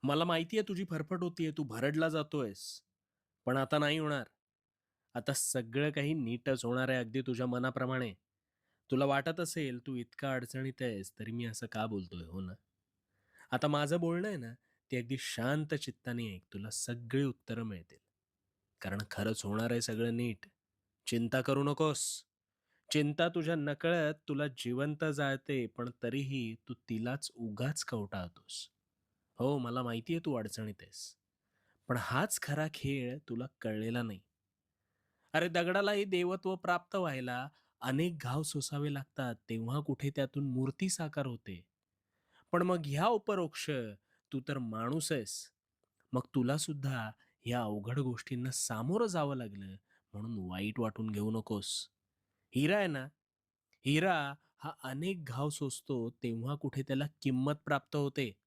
मला माहिती आहे तुझी फरफट होतीये, तू भरडला जातोयस. पण आता नाही होणार. आता सगळं काही नीटच होणार आहे अगदी तुझ्या मनाप्रमाणे. तुला वाटत असेल तू इतका अडचणीत आहेस, तरी मी असं का बोलतोय, हो ना? आता माझं बोलणं आहे ना, ते अगदी शांत चित्ताने ऐक. तुला सगळी उत्तरं मिळतील. कारण खरंच होणार आहे सगळं नीट. चिंता करू नकोस. चिंता तुझ्या नकळत तुला जिवंत जाळते, पण तरीही तू तिलाच उगाच कवटाळतोस. हो, मला माहिती आहे तू अडचणीत आहेस. पण हाच खरा खेळ तुला कळलेला नाही. अरे दगडालाही देवत्व प्राप्त व्हायला अनेक घाव सोसावे लागतात, तेव्हा कुठे त्यातून मूर्ती साकार होते. पण मग ह्या उपरोक्ष तू तर माणूस आहेस. मग तुला सुद्धा या अवघड गोष्टींना सामोरं जावं लागलं, म्हणून वाईट वाटून घेऊ नकोस. हिरा आहे ना, हिरा हा अनेक घाव सोसतो, तेव्हा कुठे त्याला किंमत प्राप्त होते.